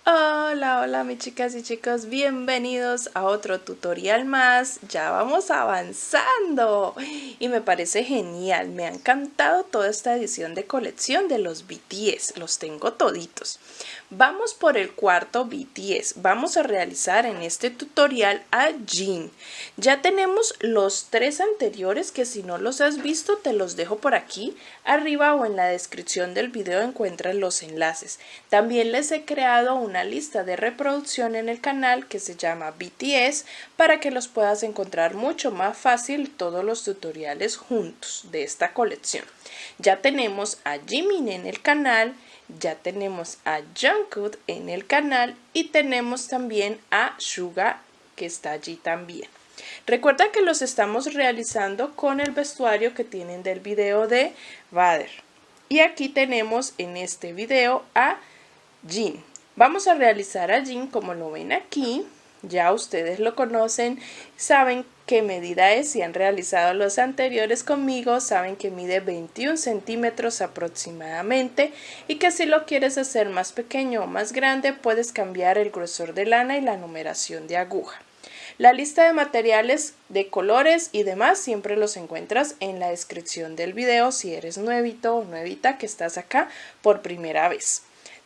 Hola, hola mis chicas y chicos, bienvenidos a otro tutorial más. Ya vamos avanzando y me parece genial, me ha encantado toda esta edición de colección de los BTS, los tengo toditos. Vamos por el cuarto BTS, vamos a realizar en este tutorial a Jin. Ya tenemos los tres anteriores que si no los has visto te los dejo por aquí arriba o en la descripción del video encuentras los enlaces. También les he creado una lista de reproducción en el canal que se llama BTS para que los puedas encontrar mucho más fácil todos los tutoriales juntos de esta colección. Ya tenemos a Jimin en el canal, ya tenemos a Jungkook en el canal y tenemos también a Suga que está allí también. Recuerda que los estamos realizando con el vestuario que tienen del video de Vader. Y aquí tenemos en este video a Jin. Vamos a realizar a Jin como lo ven aquí. Ya ustedes lo conocen, saben qué medida es, si han realizado los anteriores conmigo, saben que mide 21 centímetros aproximadamente y que si lo quieres hacer más pequeño o más grande puedes cambiar el grosor de lana y la numeración de aguja. La lista de materiales de colores y demás siempre los encuentras en la descripción del video si eres nuevito o nuevita que estás acá por primera vez.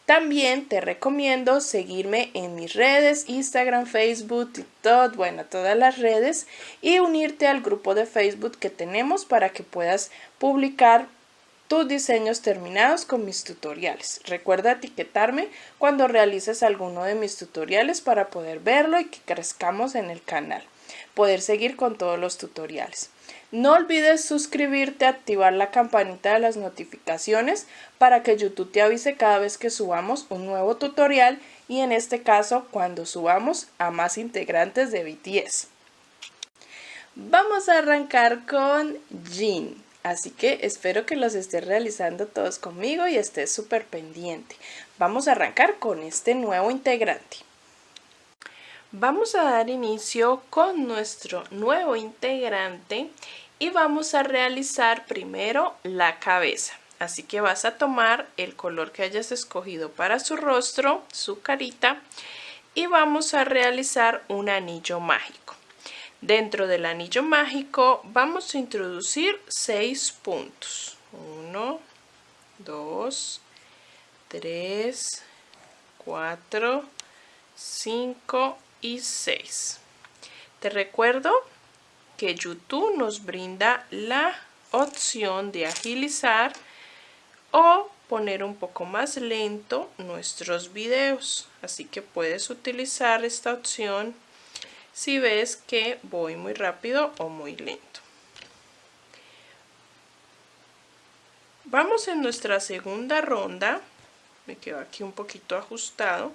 También te recomiendo seguirme en mis redes, Instagram, Facebook, TikTok, bueno, todas las redes y unirte al grupo de Facebook que tenemos para que puedas publicar tus diseños terminados con mis tutoriales. Recuerda etiquetarme cuando realices alguno de mis tutoriales para poder verlo y que crezcamos en el canal. Poder seguir con todos los tutoriales. No olvides suscribirte, activar la campanita de las notificaciones para que YouTube te avise cada vez que subamos un nuevo tutorial y en este caso cuando subamos a más integrantes de BTS. Vamos a arrancar con Jin. Así que espero que los estés realizando todos conmigo y estés súper pendiente. Vamos a arrancar con este nuevo integrante. Vamos a dar inicio con nuestro nuevo integrante y vamos a realizar primero la cabeza. Así que vas a tomar el color que hayas escogido para su rostro, su carita, y vamos a realizar un anillo mágico. Dentro del anillo mágico vamos a introducir 6 puntos. 1, 2, 3, 4, 5 y 6. Te recuerdo que YouTube nos brinda la opción de agilizar o poner un poco más lento nuestros videos. Así que puedes utilizar esta opción si ves que voy muy rápido o muy lento. Vamos en nuestra segunda ronda. Me quedo aquí un poquito ajustado.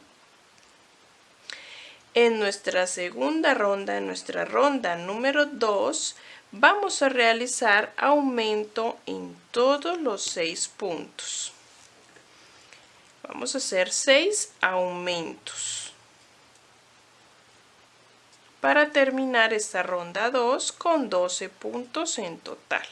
En nuestra segunda ronda, en nuestra ronda número 2, vamos a realizar aumento en todos los 6 puntos. Vamos a hacer 6 aumentos para terminar esta ronda 2 con 12 puntos en total.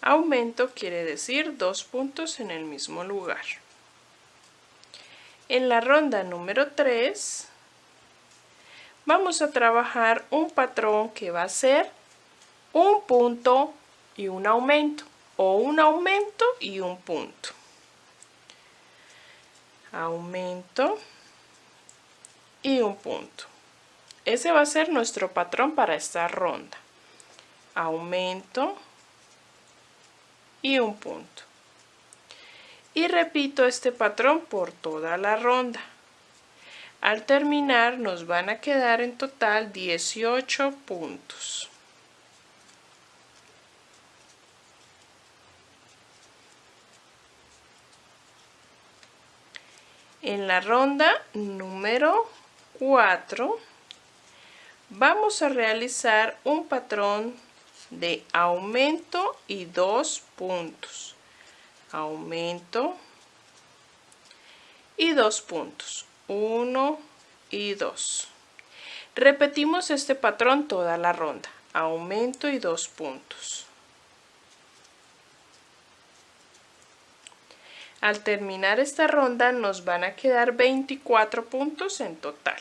Aumento quiere decir 2 puntos en el mismo lugar. En la ronda número 3 vamos a trabajar un patrón que va a ser un punto y un aumento o un aumento y un punto. Aumento y un punto. Ese va a ser nuestro patrón para esta ronda. Aumento y un punto. Y repito este patrón por toda la ronda. Al terminar nos van a quedar en total 18 puntos. En la ronda número 4 vamos a realizar un patrón de aumento y 2 puntos. Aumento y 2 puntos. 1 y 2. Repetimos este patrón toda la ronda, aumento y 2 puntos. Al terminar esta ronda nos van a quedar 24 puntos en total.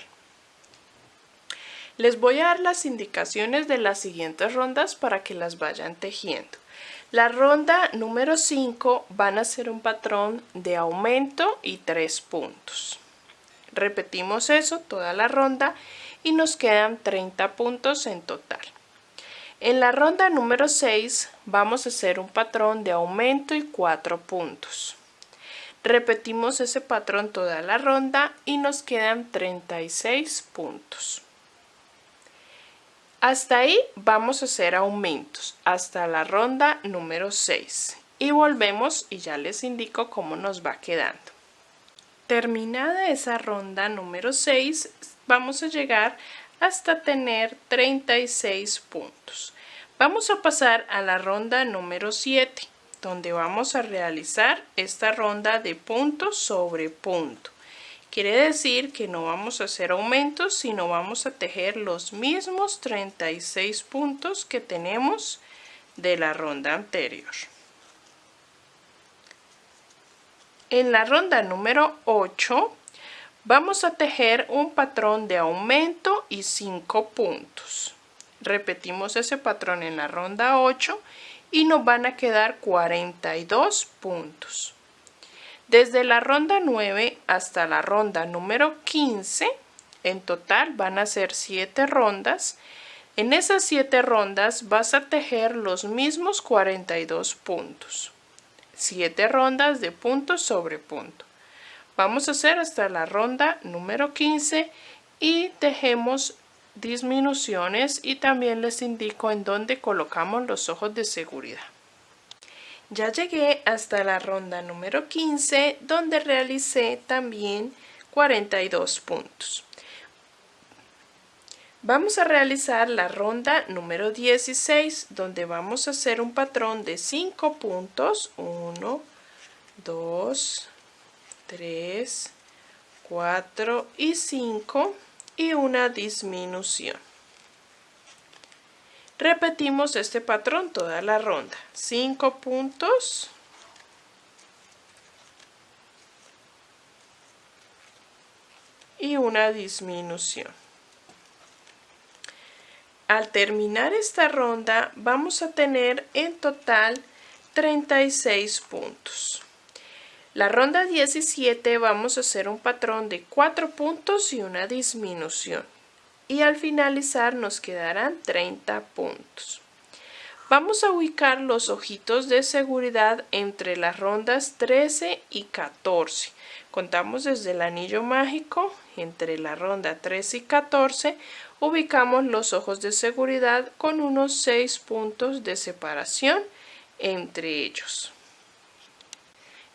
Les voy a dar las indicaciones de las siguientes rondas para que las vayan tejiendo. La ronda número 5 van a ser un patrón de aumento y 3 puntos. Repetimos eso toda la ronda y nos quedan 30 puntos en total. En la ronda número 6 vamos a hacer un patrón de aumento y 4 puntos. Repetimos ese patrón toda la ronda y nos quedan 36 puntos. Hasta ahí vamos a hacer aumentos hasta la ronda número 6 y volvemos y ya les indico cómo nos va quedando. Terminada esa ronda número 6 vamos a llegar hasta tener 36 puntos. Vamos a pasar a la ronda número 7, donde vamos a realizar esta ronda de punto sobre punto. Quiere decir que no vamos a hacer aumentos, sino vamos a tejer los mismos 36 puntos que tenemos de la ronda anterior. En la ronda número 8 vamos a tejer un patrón de aumento y 5 puntos. Repetimos ese patrón en la ronda 8 y nos van a quedar 42 puntos. Desde la ronda 9 hasta la ronda número 15, en total van a ser 7 rondas. En esas 7 rondas vas a tejer los mismos 42 puntos. 7 rondas de punto sobre punto. Vamos a hacer hasta la ronda número 15 y tejemos disminuciones y también les indico en dónde colocamos los ojos de seguridad. Ya llegué hasta la ronda número 15 donde realicé también 42 puntos. Vamos a realizar la ronda número 16 donde vamos a hacer un patrón de 5 puntos. 1, 2, 3, 4 y 5 y una disminución. Repetimos este patrón toda la ronda. 5 puntos. Y una disminución. Al terminar esta ronda vamos a tener en total 36 puntos. La ronda 17 vamos a hacer un patrón de 4 puntos y una disminución. Y al finalizar nos quedarán 30 puntos. Vamos a ubicar los ojitos de seguridad entre las rondas 13 y 14. Contamos desde el anillo mágico, entre la ronda 13 y 14, ubicamos los ojos de seguridad con unos 6 puntos de separación entre ellos.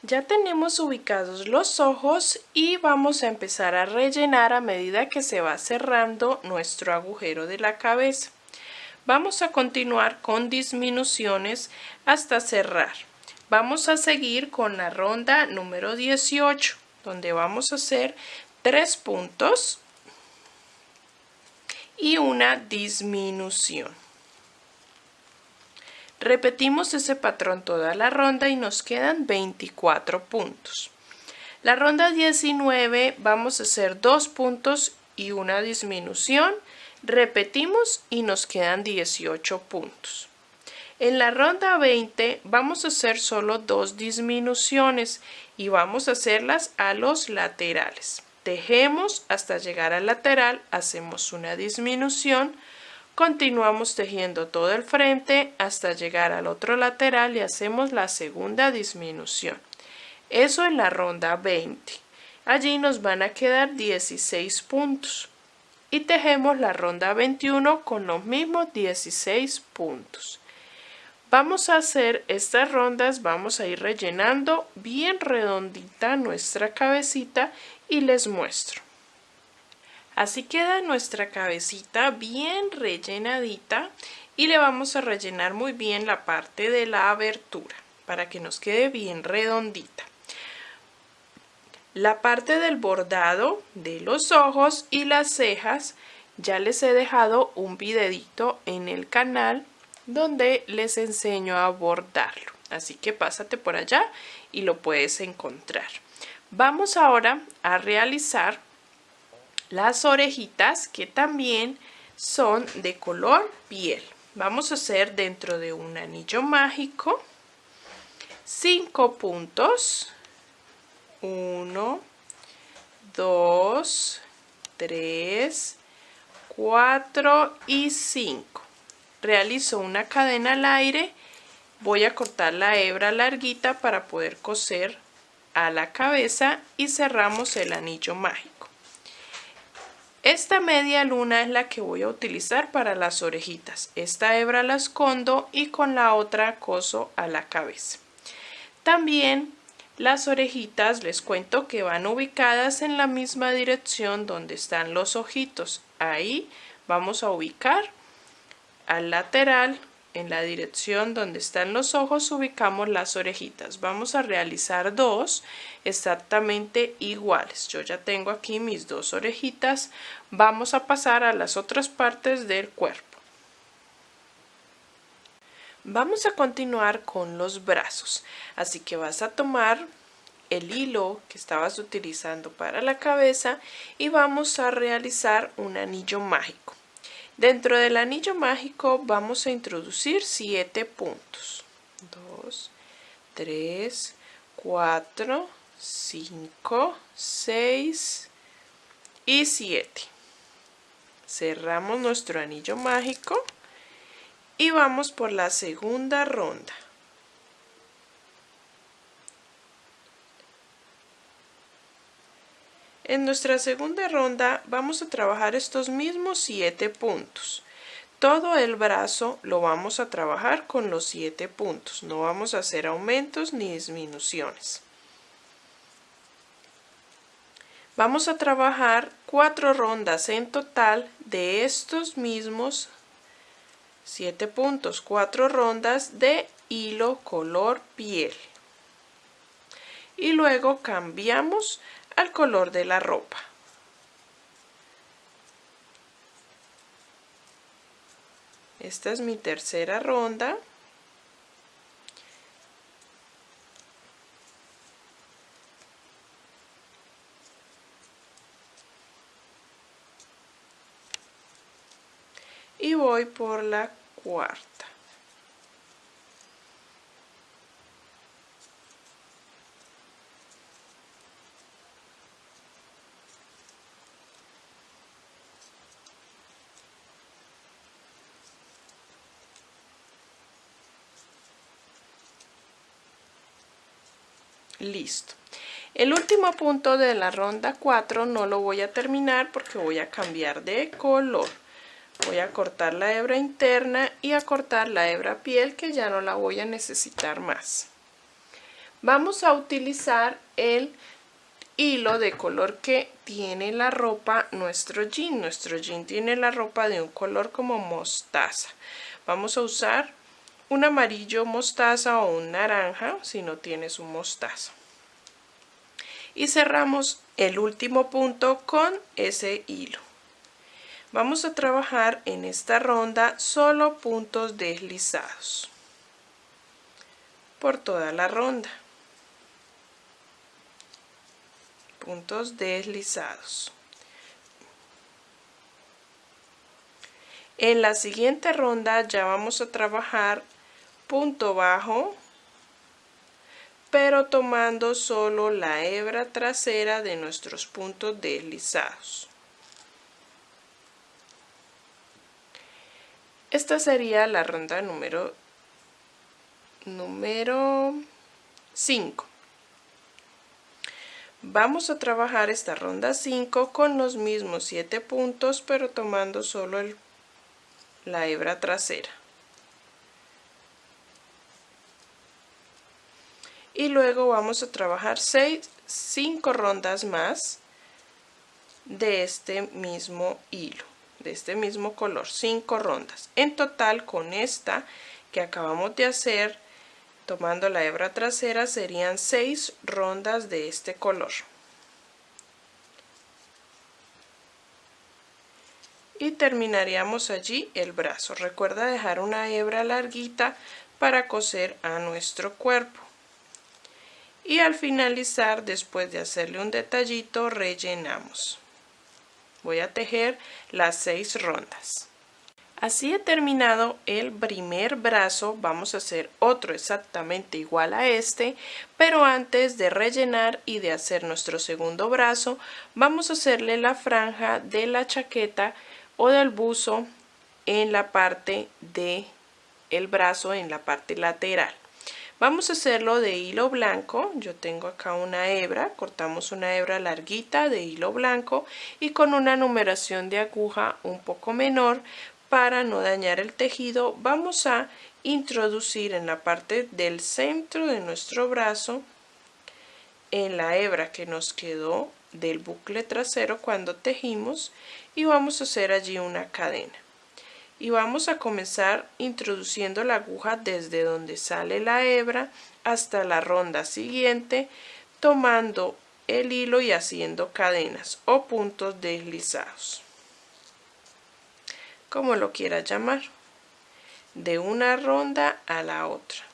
Ya tenemos ubicados los ojos y vamos a empezar a rellenar a medida que se va cerrando nuestro agujero de la cabeza. Vamos a continuar con disminuciones hasta cerrar. Vamos a seguir con la ronda número 18, donde vamos a hacer 3 puntos y una disminución. Repetimos ese patrón toda la ronda y nos quedan 24 puntos. La ronda 19 vamos a hacer 2 puntos y una disminución. Repetimos y nos quedan 18 puntos. En la ronda 20 vamos a hacer solo 2 disminuciones y vamos a hacerlas a los laterales. Tejemos hasta llegar al lateral, hacemos una disminución. Continuamos tejiendo todo el frente hasta llegar al otro lateral y hacemos la segunda disminución. Eso en la ronda 20. Allí nos van a quedar 16 puntos. Y tejemos la ronda 21 con los mismos 16 puntos. Vamos a hacer estas rondas, vamos a ir rellenando bien redondita nuestra cabecita y les muestro. Así queda nuestra cabecita bien rellenadita y le vamos a rellenar muy bien la parte de la abertura para que nos quede bien redondita. La parte del bordado de los ojos y las cejas Ya les he dejado un videito en el canal donde les enseño a bordarlo, así que pásate por allá y lo puedes encontrar. Vamos ahora a realizar las orejitas, que también son de color piel. Vamos a hacer dentro de un anillo mágico 5 puntos. 1, 2, 3, 4 y 5. Realizo una cadena al aire. Voy a cortar la hebra larguita para poder coser a la cabeza y cerramos el anillo mágico. Esta media luna es la que voy a utilizar para las orejitas. Esta hebra la escondo y con la otra coso a la cabeza. También las orejitas les cuento que van ubicadas en la misma dirección donde están los ojitos. Ahí vamos a ubicar al lateral, en la dirección donde están los ojos, ubicamos las orejitas. Vamos a realizar dos exactamente iguales. Yo ya tengo aquí mis dos orejitas. Vamos a pasar a las otras partes del cuerpo. Vamos a continuar con los brazos. Así que vas a tomar el hilo que estabas utilizando para la cabeza y vamos a realizar un anillo mágico. Dentro del anillo mágico vamos a introducir 7 puntos. 2, 3, 4, 5, 6 y 7. Cerramos nuestro anillo mágico y vamos por la segunda ronda. En nuestra segunda ronda vamos a trabajar estos mismos 7 puntos. Todo el brazo lo vamos a trabajar con los 7 puntos. No vamos a hacer aumentos ni disminuciones. Vamos a trabajar 4 rondas en total de estos mismos 7 puntos. 4 rondas de hilo color piel. Y luego cambiamos al color de la ropa. Esta es mi tercera ronda. Y voy por la cuarta. Listo. El último punto de la ronda 4 no lo voy a terminar porque voy a cambiar de color. Voy a cortar la hebra interna y a cortar la hebra piel, que ya no la voy a necesitar más. Vamos a utilizar el hilo de color que tiene la ropa nuestro jean. Nuestro jean tiene la ropa de un color como mostaza. Vamos a usar un amarillo mostaza o un naranja si no tienes un mostaza. Y cerramos el último punto con ese hilo. Vamos a trabajar en esta ronda solo puntos deslizados por toda la ronda. Puntos deslizados. En la siguiente ronda ya vamos a trabajar punto bajo, pero tomando solo la hebra trasera de nuestros puntos deslizados. Esta sería la ronda número 5. Vamos a trabajar esta ronda 5 con los mismos 7 puntos, pero tomando solo la hebra trasera. Y luego vamos a trabajar 5 rondas más de este mismo hilo, de este mismo color, 5 rondas. En total, con esta que acabamos de hacer, tomando la hebra trasera, serían 6 rondas de este color. y terminaríamos allí el brazo. Recuerda dejar una hebra larguita para coser a nuestro cuerpo. Y al finalizar, después de hacerle un detallito, rellenamos. Voy a tejer las 6 rondas. Así he terminado el primer brazo. Vamos a hacer otro exactamente igual a este, pero antes de rellenar y de hacer nuestro segundo brazo, vamos a hacerle la franja de la chaqueta o del buzo en la parte de el brazo, en la parte lateral. Vamos a hacerlo de hilo blanco. Yo tengo acá una hebra, cortamos una hebra larguita de hilo blanco y con una numeración de aguja un poco menor para no dañar el tejido. Vamos a introducir en la parte del centro de nuestro brazo, en la hebra que nos quedó del bucle trasero cuando tejimos, y vamos a hacer allí una cadena. Y vamos a comenzar introduciendo la aguja desde donde sale la hebra hasta la ronda siguiente, tomando el hilo y haciendo cadenas o puntos deslizados, como lo quiera llamar, de una ronda a la otra.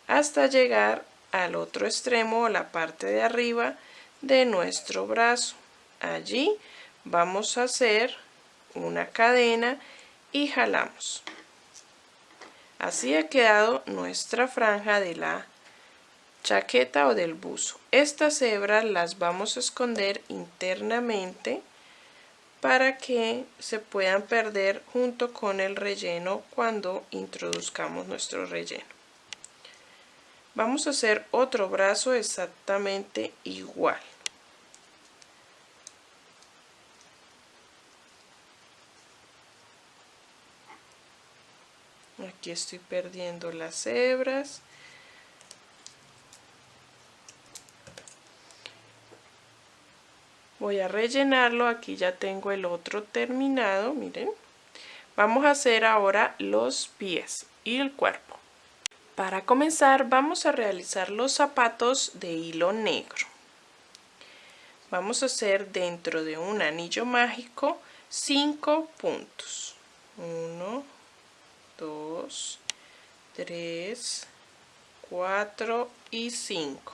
Hasta llegar al otro extremo o la parte de arriba de nuestro brazo. Allí vamos a hacer una cadena y jalamos. Así ha quedado nuestra franja de la chaqueta o del buzo. Estas hebras las vamos a esconder internamente para que se puedan perder junto con el relleno cuando introduzcamos nuestro relleno. Vamos a hacer otro brazo exactamente igual. Aquí estoy perdiendo las hebras. Voy a rellenarlo. Aquí ya tengo el otro terminado, miren. Vamos a hacer ahora los pies y el cuerpo. Para comenzar vamos a realizar los zapatos de hilo negro. Vamos a hacer dentro de un anillo mágico 5 puntos. 1, 2, 3, 4 y 5.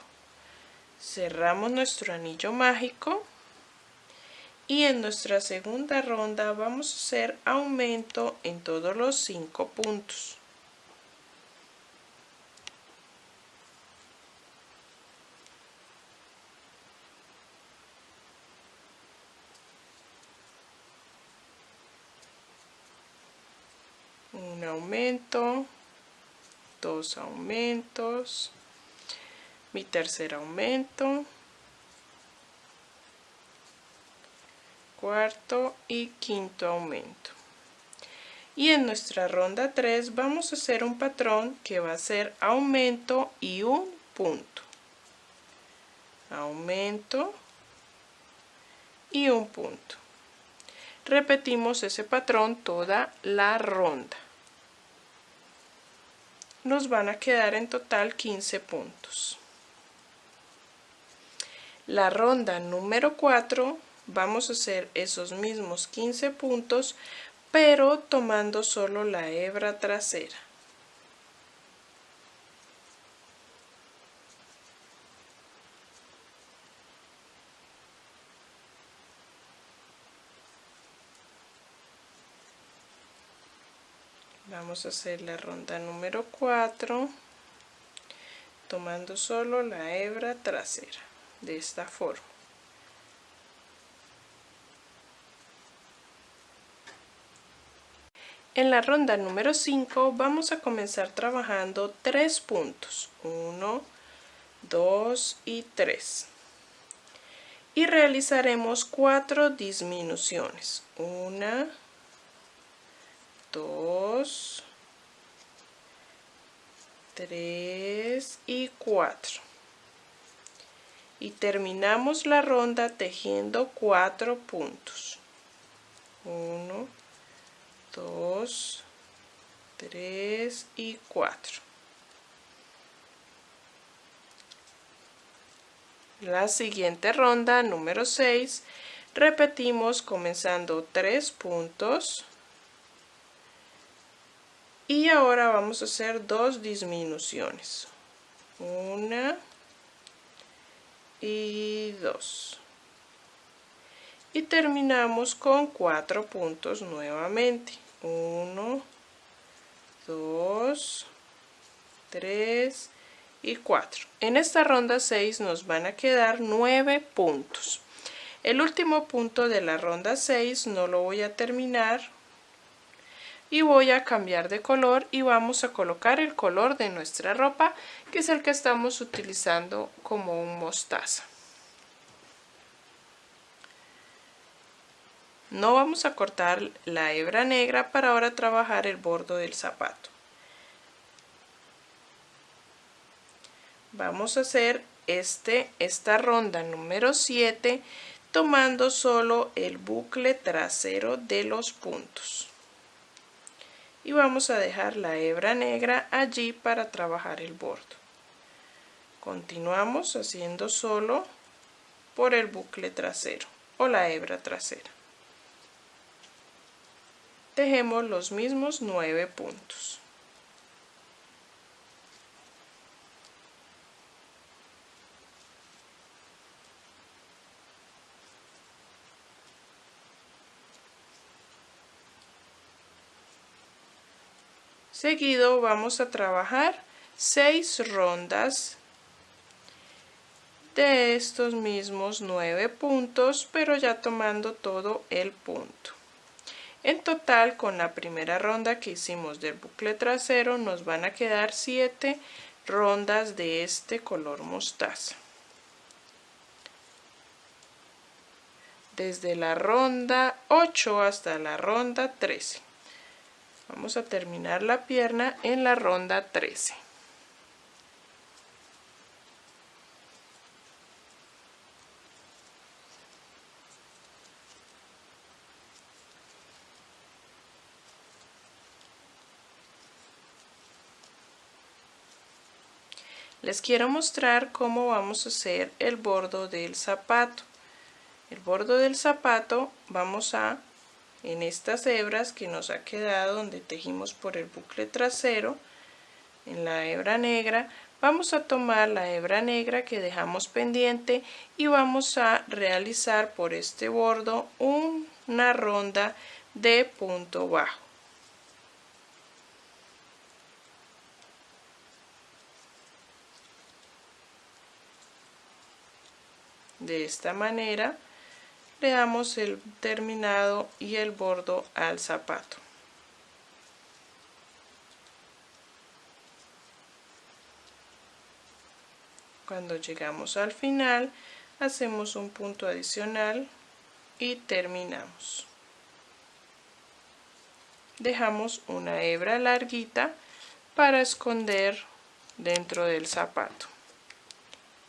Cerramos nuestro anillo mágico y en nuestra segunda ronda vamos a hacer aumento en todos los 5 puntos. Un aumento, 2 aumentos, mi tercer aumento, cuarto y quinto aumento. Y en nuestra ronda 3 vamos a hacer un patrón que va a ser aumento y un punto. Aumento y un punto. Repetimos ese patrón toda la ronda. Nos van a quedar en total 15 puntos. La ronda número 4 vamos a hacer esos mismos 15 puntos, pero tomando solo la hebra trasera. Vamos a hacer la ronda número 4 tomando solo la hebra trasera de esta forma. En la ronda número 5 vamos a comenzar trabajando 3 puntos, 1, 2 y 3. Y realizaremos 4 disminuciones, 1, 2, 3 y 4. Y terminamos la ronda tejiendo 4 puntos, 1, 2, 3 y 4. La siguiente ronda, número 6, repetimos comenzando 3 puntos. Y ahora vamos a hacer 2 disminuciones. 1 y 2. Y terminamos con 4 puntos nuevamente. 1, 2, 3 y 4. En esta ronda 6 nos van a quedar 9 puntos. El último punto de la ronda 6 no lo voy a terminar y voy a cambiar de color y vamos a colocar el color de nuestra ropa, que es el que estamos utilizando como un mostaza. No vamos a cortar la hebra negra para ahora trabajar el borde del zapato. Vamos a hacer esta ronda número 7 tomando solo el bucle trasero de los puntos. Y vamos a dejar la hebra negra allí para trabajar el borde. Continuamos haciendo solo por el bucle trasero o la hebra trasera. Tejemos los mismos 9 puntos. Seguido vamos a trabajar 6 rondas de estos mismos 9 puntos, pero ya tomando todo el punto. En total, con la primera ronda que hicimos del bucle trasero, nos van a quedar 7 rondas de este color mostaza. Desde la ronda 8 hasta la ronda 13. Vamos a terminar la pierna en la ronda 13. Les quiero mostrar cómo vamos a hacer el borde del zapato. El borde del zapato vamos a, en estas hebras que nos ha quedado donde tejimos por el bucle trasero, en la hebra negra, vamos a tomar la hebra negra que dejamos pendiente y vamos a realizar por este borde una ronda de punto bajo. De esta manera le damos el terminado y el borde al zapato. Cuando llegamos al final, hacemos un punto adicional y terminamos. Dejamos una hebra larguita para esconder dentro del zapato,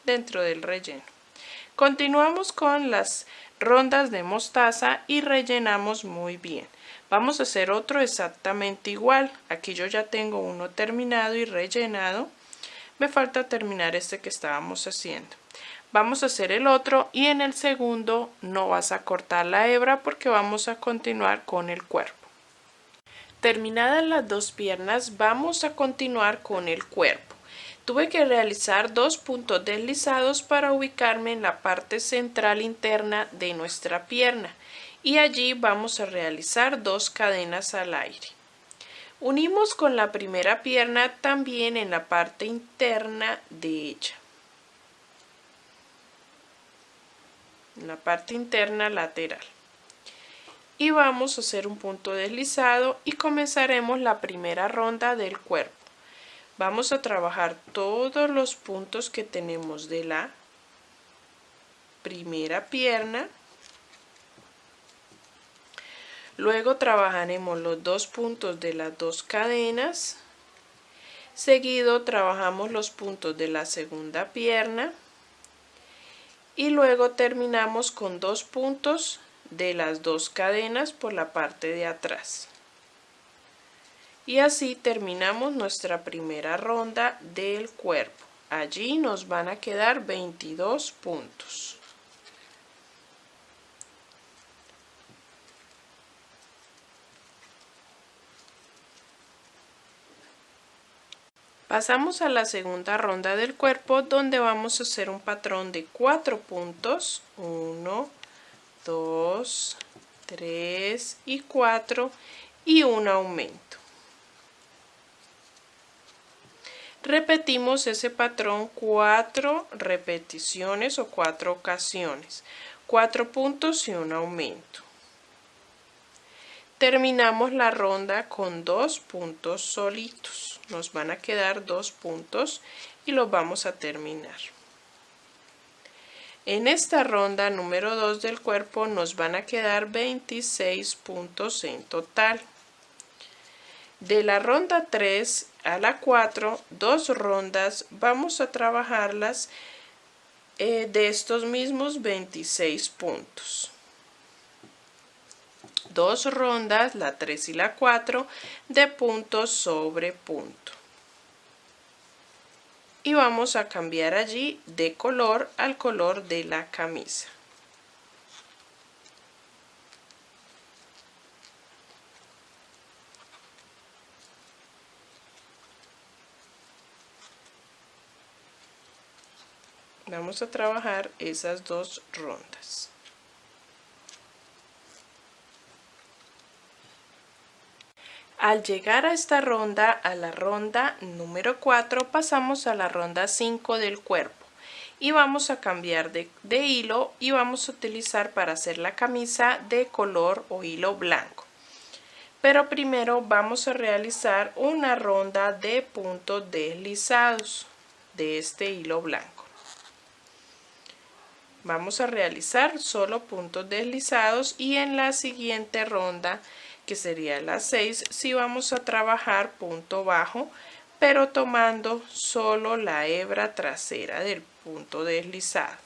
dentro del relleno. Continuamos con las rondas de mostaza y rellenamos muy bien. Vamos a hacer otro exactamente igual. Aquí yo ya tengo uno terminado y rellenado. Me falta terminar este que estábamos haciendo. Vamos a hacer el otro y en el segundo no vas a cortar la hebra porque vamos a continuar con el cuerpo. Terminadas las dos piernas, vamos a continuar con el cuerpo. Tuve que realizar 2 puntos deslizados para ubicarme en la parte central interna de nuestra pierna y allí vamos a realizar 2 cadenas al aire. Unimos con la primera pierna también en la parte interna de ella, en la parte interna lateral. Y vamos a hacer un punto deslizado y comenzaremos la primera ronda del cuerpo. Vamos a trabajar todos los puntos que tenemos de la primera pierna. Luego trabajaremos los 2 puntos de las 2 cadenas. Seguido trabajamos los puntos de la segunda pierna. Y luego terminamos con 2 puntos de las 2 cadenas por la parte de atrás. Y así terminamos nuestra primera ronda del cuerpo. allí nos van a quedar 22 puntos. Pasamos a la segunda ronda del cuerpo, donde vamos a hacer un patrón de 4 puntos, 1, 2, 3 y 4 y un aumento. Repetimos ese patrón 4 repeticiones o 4 ocasiones, 4 puntos y un aumento. Terminamos la ronda con 2 puntos solitos. Nos van a quedar 2 puntos y los vamos a terminar. En esta ronda número 2 del cuerpo nos van a quedar 26 puntos en total. De la ronda 3 a la 4, 2 rondas, vamos a trabajarlas de estos mismos 26 puntos. 2 rondas, la 3 y la 4, de punto sobre punto. Y vamos a cambiar allí de color al color de la camisa. Vamos a trabajar esas 2 rondas. Al llegar a esta ronda, a la ronda número 4, pasamos a la ronda 5 del cuerpo y vamos a cambiar de hilo y vamos a utilizar para hacer la camisa de color o hilo blanco. Pero primero vamos a realizar una ronda de puntos deslizados de este hilo blanco. Vamos a realizar solo puntos deslizados y en la siguiente ronda, que sería la 6, sí vamos a trabajar punto bajo, pero tomando solo la hebra trasera del punto deslizado.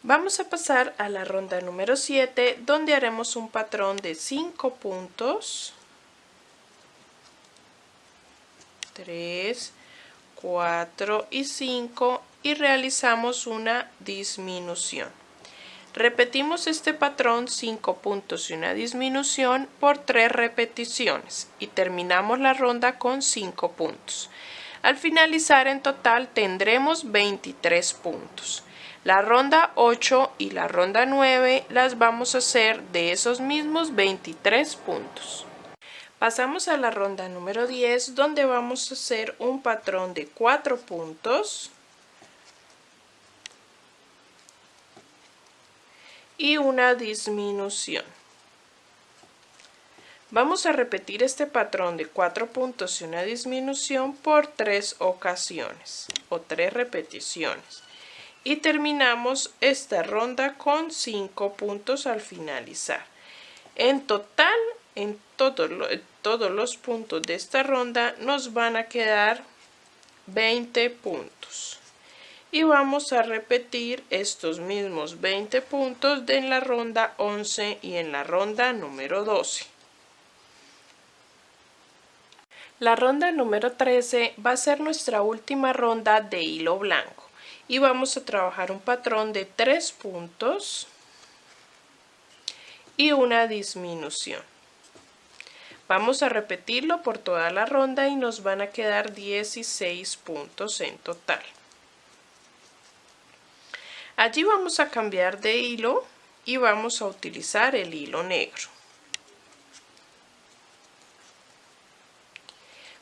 Vamos a pasar a la ronda número 7, donde haremos un patrón de 5 puntos, 3, 4 y 5 y realizamos una disminución. Repetimos este patrón 5 puntos y una disminución por 3 repeticiones y terminamos la ronda con 5 puntos. Al finalizar en total tendremos 23 puntos. La ronda 8 y la ronda 9 las vamos a hacer de esos mismos 23 puntos. Pasamos a la ronda número 10, donde vamos a hacer un patrón de 4 puntos y una disminución. Vamos a repetir este patrón de 4 puntos y una disminución por 3 ocasiones o 3 repeticiones. Y terminamos esta ronda con 5 puntos al finalizar. En total, en todos los puntos de esta ronda nos van a quedar 20 puntos. Y vamos a repetir estos mismos 20 puntos en la ronda 11 y en la ronda número 12. La ronda número 13 va a ser nuestra última ronda de hilo blanco. Y vamos a trabajar un patrón de 3 puntos y una disminución. Vamos a repetirlo por toda la ronda y nos van a quedar 16 puntos en total. Allí vamos a cambiar de hilo y vamos a utilizar el hilo negro.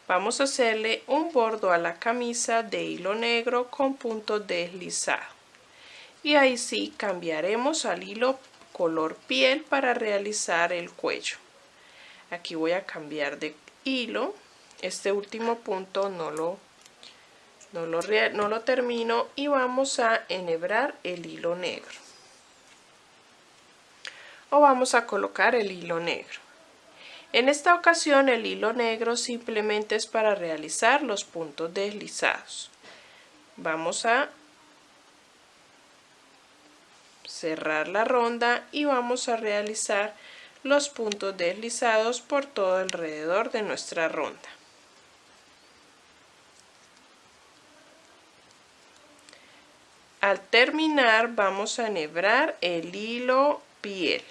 Vamos a hacerle un bordo a la camisa de hilo negro con punto deslizado. Y ahí sí cambiaremos al hilo color piel para realizar el cuello. Aquí voy a cambiar de hilo. Este último punto no lo termino y vamos a enhebrar el hilo negro. O vamos a colocar el hilo negro. En esta ocasión el hilo negro simplemente es para realizar los puntos deslizados. Vamos a cerrar la ronda y vamos a realizar los puntos deslizados por todo alrededor de nuestra ronda. Al terminar vamos a enhebrar el hilo piel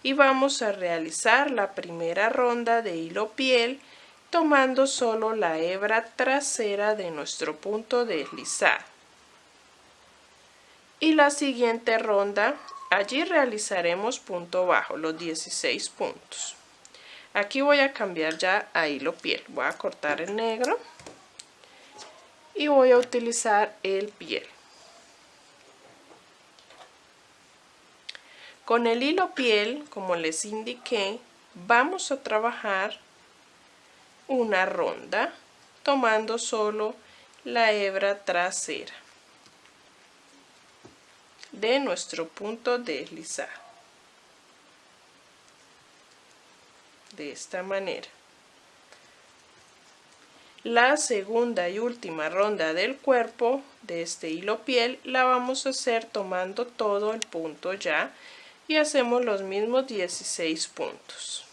y vamos a realizar la primera ronda de hilo piel tomando solo la hebra trasera de nuestro punto deslizado. Y la siguiente ronda, allí realizaremos punto bajo, los 16 puntos. Aquí voy a cambiar ya a hilo piel, voy a cortar el negro y voy a utilizar el piel. Con el hilo piel, como les indiqué, vamos a trabajar una ronda tomando solo la hebra trasera de nuestro punto deslizado. De esta manera. La segunda y última ronda del cuerpo de este hilo piel la vamos a hacer tomando todo el punto ya y hacemos los mismos 16 puntos.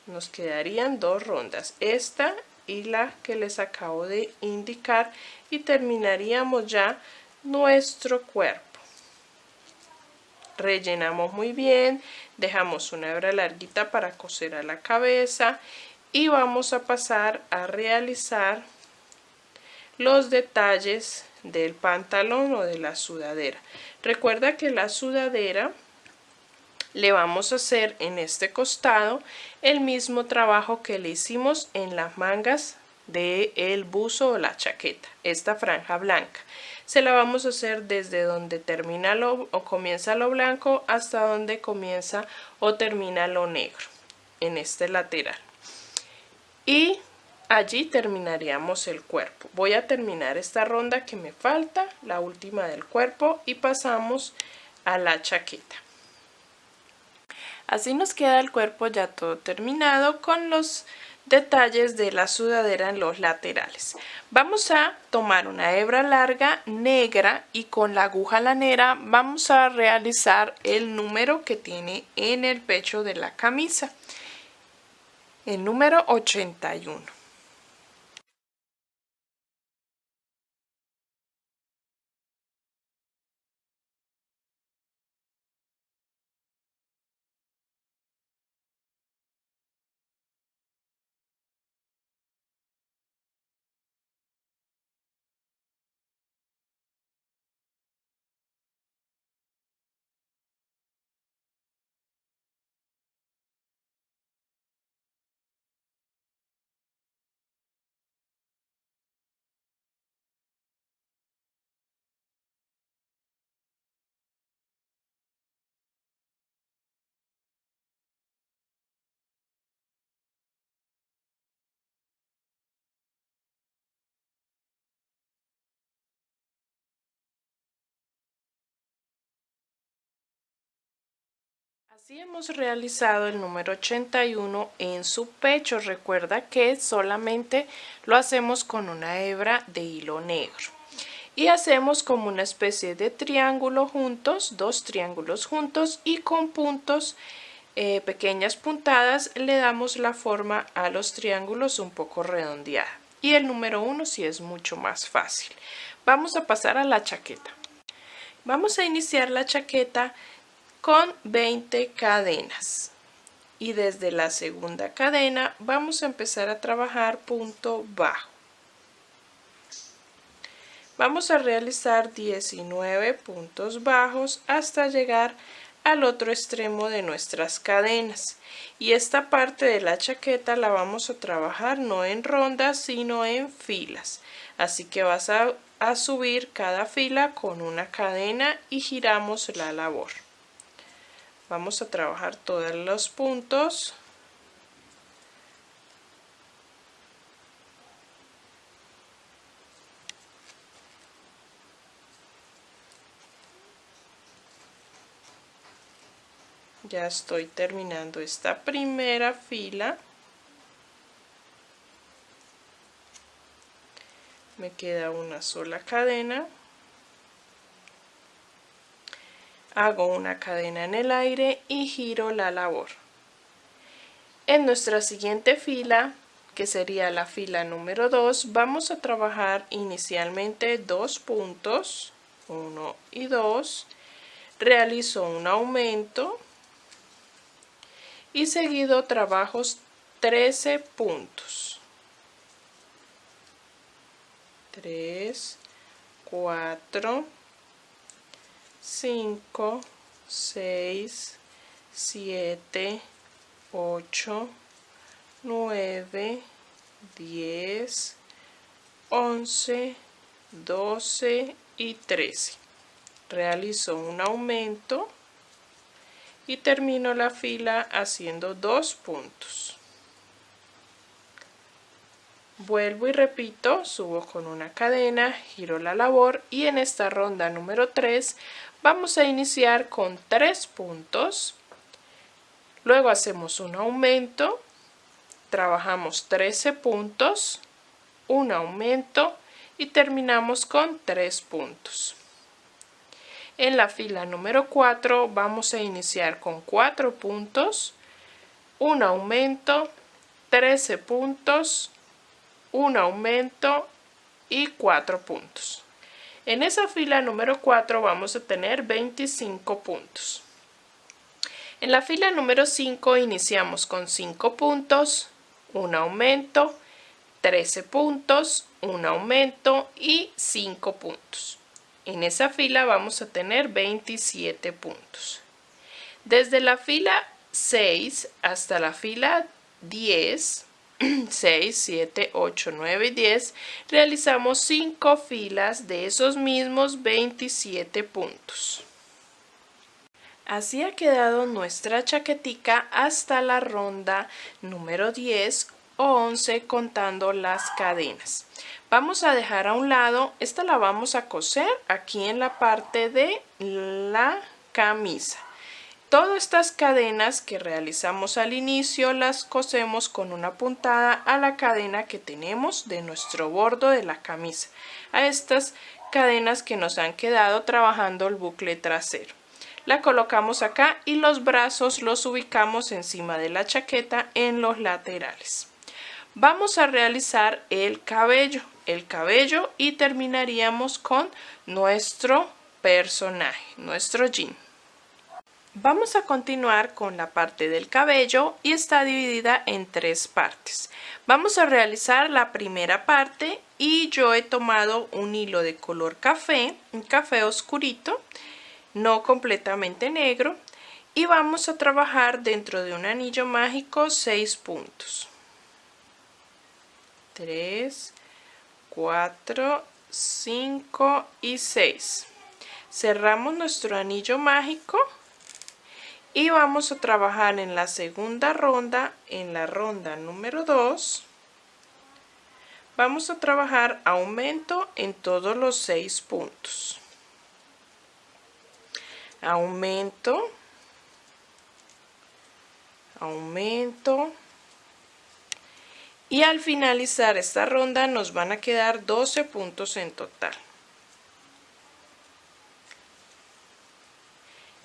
Nos quedarían dos rondas, esta y la que les acabo de indicar, y terminaríamos ya nuestro cuerpo. Rellenamos muy bien, dejamos una hebra larguita para coser a la cabeza y vamos a pasar a realizar los detalles del pantalón o de la sudadera. Recuerda que la sudadera le vamos a hacer en este costado el mismo trabajo que le hicimos en las mangas del buzo o la chaqueta, esta franja blanca. Se la vamos a hacer desde donde termina o comienza lo blanco hasta donde comienza o termina lo negro en este lateral. Y allí terminaríamos el cuerpo. Voy a terminar esta ronda que me falta, la última del cuerpo, y pasamos a la chaqueta. Así nos queda el cuerpo ya todo terminado con los detalles de la sudadera en los laterales. Vamos a tomar una hebra larga negra y con la aguja lanera vamos a realizar el número que tiene en el pecho de la camisa, el número 81. Así hemos realizado el número 81 en su pecho. Recuerda que solamente lo hacemos con una hebra de hilo negro. Y hacemos como una especie de triángulo juntos, dos triángulos juntos, y con puntos, pequeñas puntadas, le damos la forma a los triángulos un poco redondeada. Y el número 1 sí es mucho más fácil. Vamos a pasar a la chaqueta. Vamos a iniciar la chaqueta con 20 cadenas y desde la segunda cadena vamos a empezar a trabajar punto bajo. Vamos a realizar 19 puntos bajos hasta llegar al otro extremo de nuestras cadenas, y esta parte de la chaqueta la vamos a trabajar no en rondas sino en filas, así que vas a subir cada fila con una cadena y giramos la labor. Vamos a trabajar todos los puntos. Ya estoy terminando esta primera fila. Me queda una sola cadena. Hago una cadena en el aire y giro la labor. En nuestra siguiente fila, que sería la fila número 2, vamos a trabajar inicialmente 2 puntos, 1 y 2. Realizo un aumento y seguido trabajo 13 puntos. 3, 4, 5, 6, 7, 8, 9, 10, 11, 12 y 13. Realizo un aumento y termino la fila haciendo 2 puntos. Vuelvo y repito, subo con una cadena, giro la labor y en esta ronda número 3 vamos a iniciar con 3 puntos. Luego hacemos un aumento, trabajamos 13 puntos, un aumento y terminamos con 3 puntos. En la fila número 4 vamos a iniciar con 4 puntos, un aumento, 13 puntos, un aumento y 4 puntos. En esa fila número 4 vamos a tener 25 puntos. En la fila número 5 iniciamos con 5 puntos, un aumento, 13 puntos, un aumento y 5 puntos. En esa fila vamos a tener 27 puntos. Desde la fila 6 hasta la fila 10, 6, 7, 8, 9 y 10, realizamos 5 filas de esos mismos 27 puntos. Así ha quedado nuestra chaquetica hasta la ronda número 10 o 11 contando las cadenas. Vamos a dejar a un lado, esta la vamos a coser aquí en la parte de la camisa. Todas estas cadenas que realizamos al inicio las cosemos con una puntada a la cadena que tenemos de nuestro bordo de la camisa, a estas cadenas que nos han quedado trabajando el bucle trasero. La colocamos acá y los brazos los ubicamos encima de la chaqueta en los laterales. Vamos a realizar el cabello y terminaríamos con nuestro personaje, nuestro jean. Vamos a continuar con la parte del cabello y está dividida en 3 partes. Vamos a realizar la primera parte y yo he tomado un hilo de color café, un café oscurito, no completamente negro, y vamos a trabajar dentro de un anillo mágico 6 puntos. 3, 4, 5 y 6. Cerramos nuestro anillo mágico y vamos a trabajar en la segunda ronda, en la ronda número 2. Vamos a trabajar aumento en todos los 6 puntos. Aumento, aumento. Y al finalizar esta ronda nos van a quedar 12 puntos en total.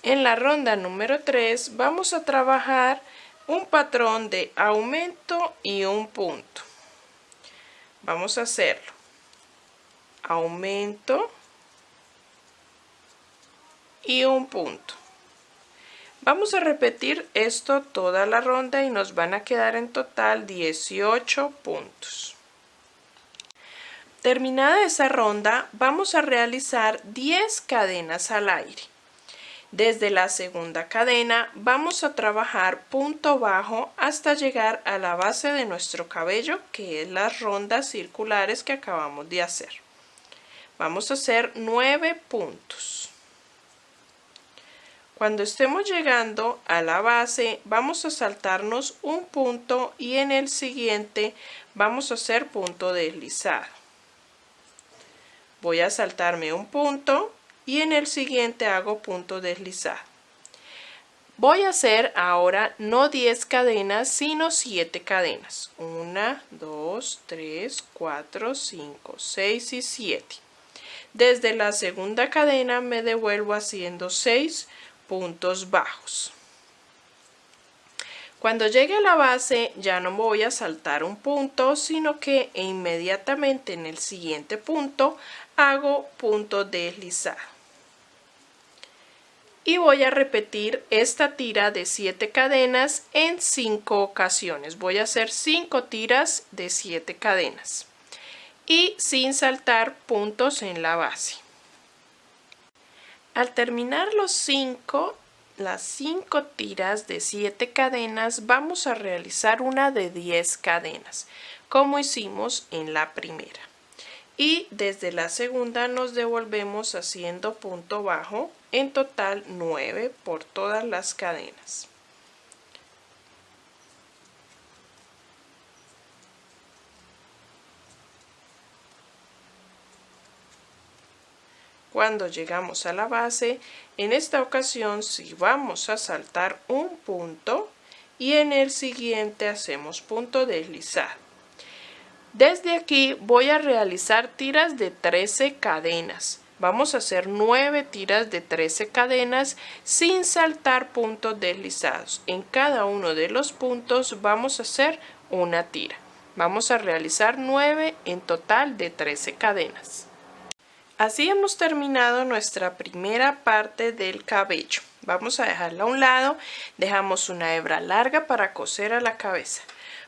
En la ronda número 3 vamos a trabajar un patrón de aumento y un punto. Vamos a hacerlo. Aumento y un punto. Vamos a repetir esto toda la ronda y nos van a quedar en total 18 puntos. Terminada esa ronda, vamos a realizar 10 cadenas al aire. Desde la segunda cadena vamos a trabajar punto bajo hasta llegar a la base de nuestro cabello, que es las rondas circulares que acabamos de hacer. Vamos a hacer 9 puntos. Cuando estemos llegando a la base vamos a saltarnos un punto y en el siguiente vamos a hacer punto deslizado. Voy a saltarme un punto y en el siguiente hago punto deslizado. Voy a hacer ahora no 10 cadenas, sino 7 cadenas. 1, 2, 3, 4, 5, 6 y 7. Desde la segunda cadena me devuelvo haciendo 6 puntos bajos. Cuando llegue a la base ya no voy a saltar un punto, sino que inmediatamente en el siguiente punto hago punto deslizado. Y voy a repetir esta tira de 7 cadenas en 5 ocasiones. Voy a hacer 5 tiras de 7 cadenas y sin saltar puntos en la base. Al terminar las 5 tiras de 7 cadenas, vamos a realizar una de 10 cadenas, como hicimos en la primera. Y desde la segunda nos devolvemos haciendo punto bajo, en total 9 por todas las cadenas. Cuando llegamos a la base, en esta ocasión sí vamos a saltar un punto y en el siguiente hacemos punto deslizado. Desde aquí voy a realizar tiras de 13 cadenas. Vamos a hacer 9 tiras de 13 cadenas sin saltar puntos deslizados. En cada uno de los puntos vamos a hacer una tira. Vamos a realizar 9 en total de 13 cadenas. Así hemos terminado nuestra primera parte del cabello. Vamos a dejarla a un lado. Dejamos una hebra larga para coser a la cabeza.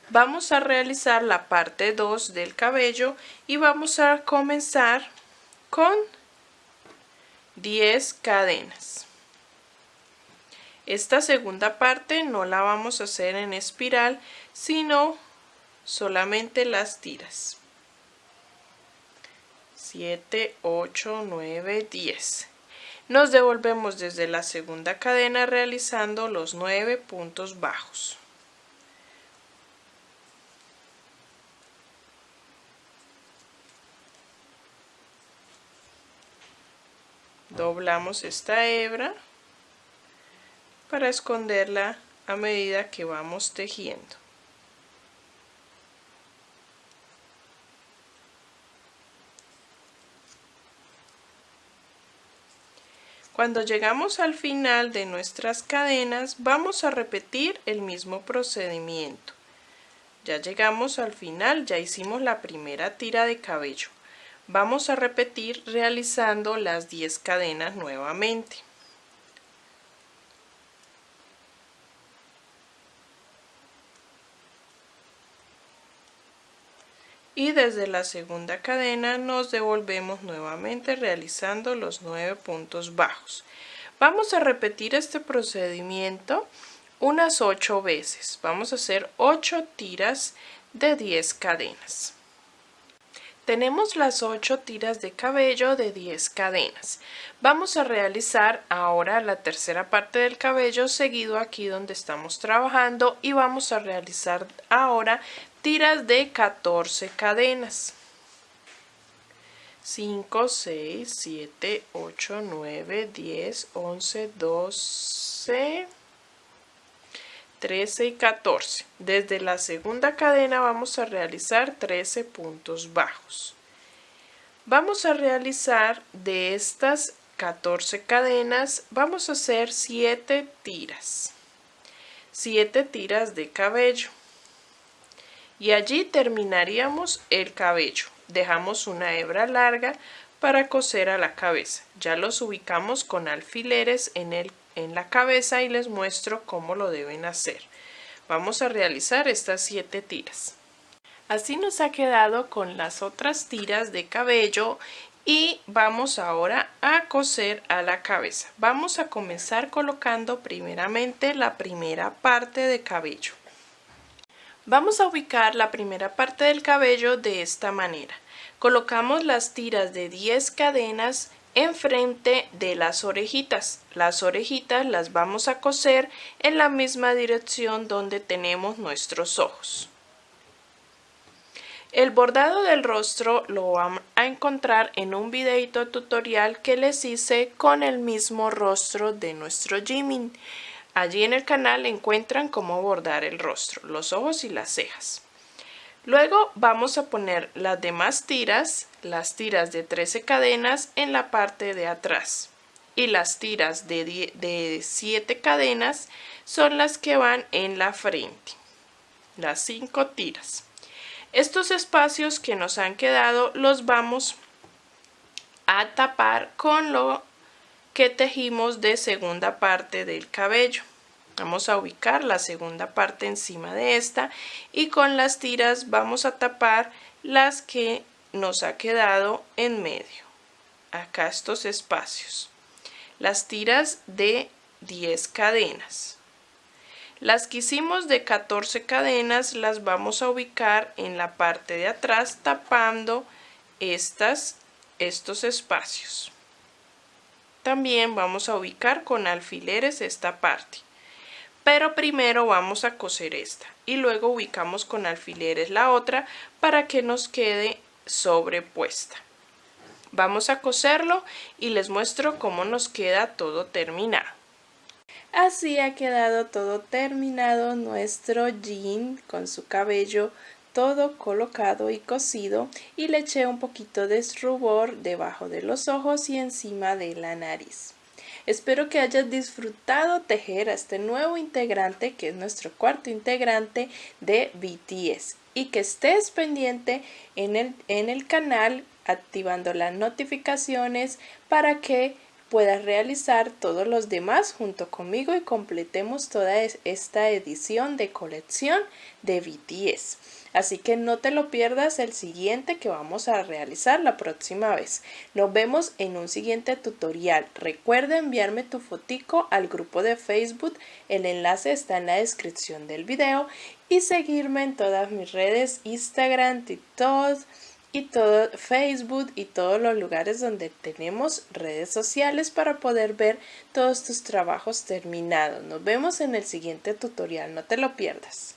Vamos a realizar la parte 2 del cabello y vamos a comenzar con 10 cadenas. Esta segunda parte no la vamos a hacer en espiral, sino solamente las tiras. 7, 8, 9, 10. Nos devolvemos desde la segunda cadena realizando los 9 puntos bajos. Doblamos esta hebra para esconderla a medida que vamos tejiendo. Cuando llegamos al final de nuestras cadenas, vamos a repetir el mismo procedimiento. Ya llegamos al final, ya hicimos la primera tira de cabello. Vamos a repetir realizando las 10 cadenas nuevamente. Y desde la segunda cadena nos devolvemos nuevamente realizando los 9 puntos bajos. Vamos a repetir este procedimiento unas 8 veces. Vamos a hacer 8 tiras de 10 cadenas. Tenemos las 8 tiras de cabello de 10 cadenas. Vamos a realizar ahora la tercera parte del cabello seguido aquí donde estamos trabajando y vamos a realizar ahora tiras de 14 cadenas. 5, 6, 7, 8, 9, 10, 11, 12, 13 y 14. Desde la segunda cadena vamos a realizar 13 puntos bajos. Vamos a realizar de estas 14 cadenas, vamos a hacer 7 tiras. 7 tiras de cabello. Y allí terminaríamos el cabello. Dejamos una hebra larga para coser a la cabeza. Ya los ubicamos con alfileres en la cabeza y les muestro cómo lo deben hacer. Vamos a realizar estas 7 tiras. Así nos ha quedado con las otras tiras de cabello y vamos ahora a coser a la cabeza. Vamos a comenzar colocando primeramente la primera parte de cabello. Vamos a ubicar la primera parte del cabello de esta manera. Colocamos las tiras de 10 cadenas enfrente de las orejitas. Las orejitas las vamos a coser en la misma dirección donde tenemos nuestros ojos. El bordado del rostro lo van a encontrar en un videito tutorial que les hice con el mismo rostro de nuestro Jimin. Allí en el canal encuentran cómo bordar el rostro, los ojos y las cejas. Luego vamos a poner las demás tiras, las tiras de 13 cadenas en la parte de atrás. Y las tiras de 7 cadenas son las que van en la frente. Las 5 tiras. Estos espacios que nos han quedado los vamos a tapar con lo que tejimos de segunda parte del cabello. Vamos a ubicar la segunda parte encima de esta y con las tiras vamos a tapar las que nos ha quedado en medio. Acá estos espacios. Las tiras de 10 cadenas. Las que hicimos de 14 cadenas las vamos a ubicar en la parte de atrás tapando estos espacios. También vamos a ubicar con alfileres esta parte. Pero primero vamos a coser esta y luego ubicamos con alfileres la otra para que nos quede sobrepuesta. Vamos a coserlo y les muestro cómo nos queda todo terminado. Así ha quedado todo terminado nuestro jean con su cabello todo colocado y cosido, y le eché un poquito de rubor debajo de los ojos y encima de la nariz. Espero que hayas disfrutado tejer a este nuevo integrante, que es nuestro cuarto integrante de BTS, y que estés pendiente en el canal activando las notificaciones para que puedas realizar todos los demás junto conmigo y completemos toda esta edición de colección de BTS. Así que no te lo pierdas el siguiente que vamos a realizar la próxima vez. Nos vemos en un siguiente tutorial. Recuerda enviarme tu fotico al grupo de Facebook. El enlace está en la descripción del video. Y seguirme en todas mis redes, Instagram, TikTok y todo Facebook y todos los lugares donde tenemos redes sociales para poder ver todos tus trabajos terminados. Nos vemos en el siguiente tutorial. No te lo pierdas.